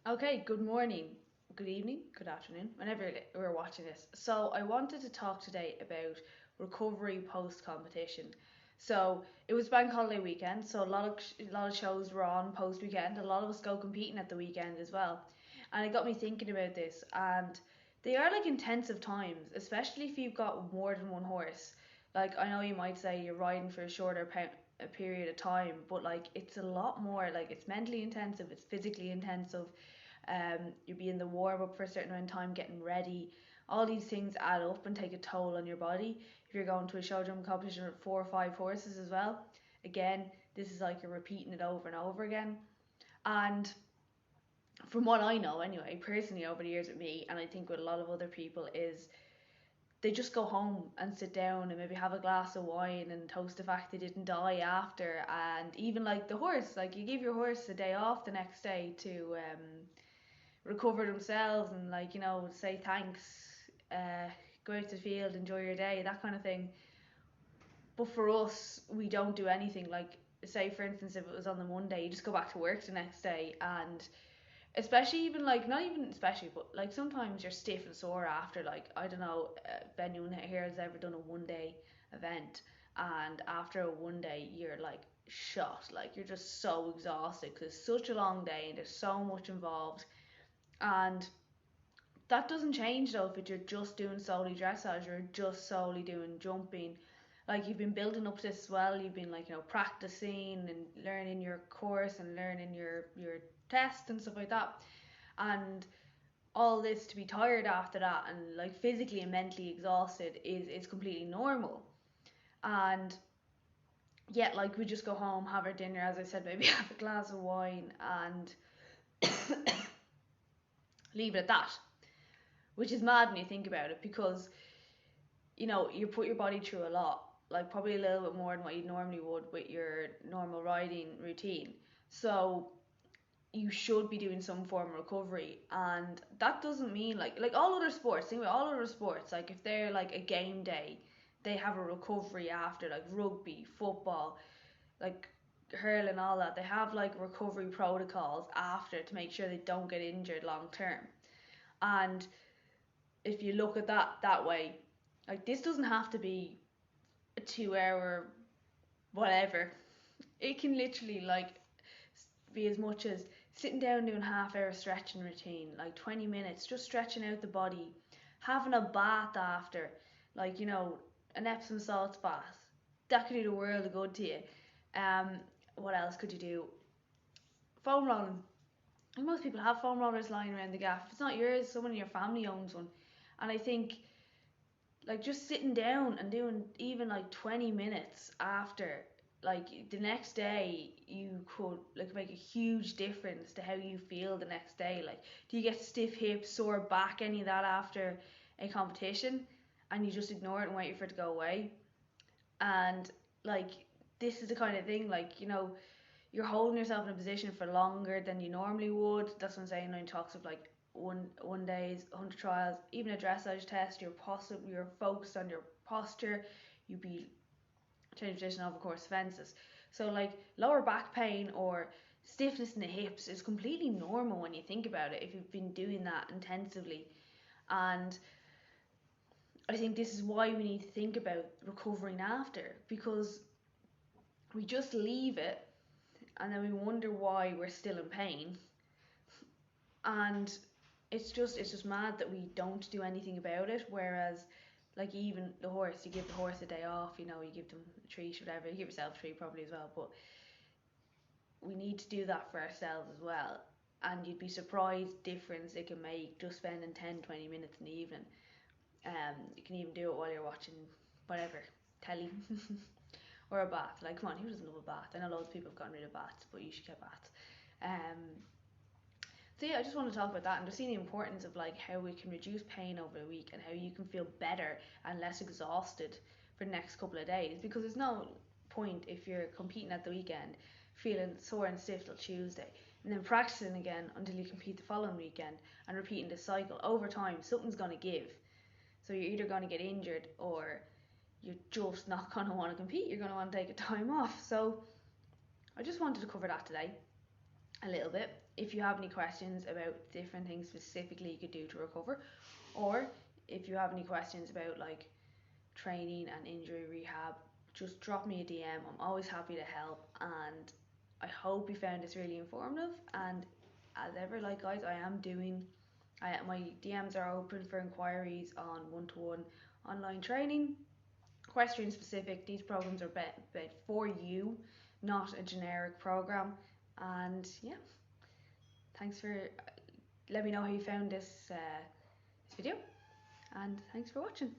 Okay, good morning, good evening, good afternoon, whenever we're watching this. So, I wanted to talk today about recovery post competition. So, it was bank holiday weekend, so a lot of shows were on post weekend. A lot of us go competing at the weekend as well. And it got me thinking about this, and they are like intensive times, especially if you've got more than one horse. Like, I know you might say you're riding for a period of time, but like it's a lot more, like it's mentally intensive, it's physically intensive. You'll be in the warm up for a certain amount of time, getting ready. All these things add up and take a toll on your body. If you're going to a show jump competition with 4 or 5 horses as well, again, this is like you're repeating it over and over again. And from what I know, anyway, personally over the years with me, and I think with a lot of other people, is they just go home and sit down and maybe have a glass of wine and toast the fact they didn't die after. And even like the horse, like you give your horse a day off the next day to recover themselves and like say thanks, uh, go out to the field, enjoy your day, that kind of thing. But for us, we don't do anything. Like, say for instance, if it was on the Monday, you just go back to work the next day. And especially even like, not even especially, but like sometimes you're stiff and sore after, like, I don't know, if anyone here has ever done a 1 day event, and after a 1 day you're like shot, like you're just so exhausted because it's such a long day and there's so much involved. And that doesn't change though if you're just doing solely dressage, you're just solely doing jumping. Like you've been building up this as well, you've been like practicing and learning your course and learning your test and stuff like that. And all this to be tired after that and like physically and mentally exhausted is completely normal. And yet like we just go home, have our dinner, as I said, maybe have a glass of wine and leave it at that, which is mad when you think about it, because you put your body through a lot, like probably a little bit more than what you normally would with your normal riding routine. So you should be doing some form of recovery, and that doesn't mean like all other sports. Think about all other sports. Like if they're like a game day, they have a recovery after, like rugby, football, like hurling, all that. They have like recovery protocols after to make sure they don't get injured long term. And if you look at that way, like this doesn't have to be a 2 hour whatever. It can literally like be as much as sitting down doing half-hour stretching routine, like 20 minutes, just stretching out the body, having a bath after, like an Epsom salts bath. That could do the world of good to you. Um, what else could you do? Foam rolling. Like most people have foam rollers lying around the gaff. If it's not yours, someone in your family owns one. And I think like just sitting down and doing even like 20 minutes after, like the next day, you could like make a huge difference to how you feel the next day. Like, do you get stiff hips, sore back, any of that after a competition, and you just ignore it and wait for it to go away? And like this is the kind of thing, like you're holding yourself in a position for longer than you normally would. That's what I'm saying when talks of like one days, 100 trials, even a dressage test. You're focused on your posture. You'd be changing position over course fences. So like lower back pain or stiffness in the hips is completely normal when you think about it if you've been doing that intensively. And I think this is why we need to think about recovering after, because we just leave it and then we wonder why we're still in pain. And it's just mad that we don't do anything about it. Whereas like even the horse, you give the horse a day off, you give them a treat, whatever. You give yourself a treat probably as well, but we need to do that for ourselves as well. And you'd be surprised difference it can make just spending 10-20 minutes in the evening. You can even do it while you're watching whatever, telly. Or a bath. Like, come on, who doesn't love a bath? I know loads of people have gotten rid of baths, but you should get baths. So yeah, I just want to talk about that and just see the importance of like how we can reduce pain over the week and how you can feel better and less exhausted for the next couple of days. Because there's no point if you're competing at the weekend feeling sore and stiff till Tuesday and then practicing again until you compete the following weekend and repeating the cycle over time. Something's going to give. So you're either going to get injured or you're just not going to want to compete. You're going to want to take a time off. So I just wanted to cover that today a little bit. if you have any questions about different things specifically you could do to recover, or if you have any questions about like training and injury rehab, just drop me a DM. I'm always happy to help, and I hope you found this really informative. And as ever, like guys, my DMs are open for inquiries on one-to-one online training, question specific. These programs are bet for you, not a generic program. And yeah, thanks for let me know how you found this video, and thanks for watching.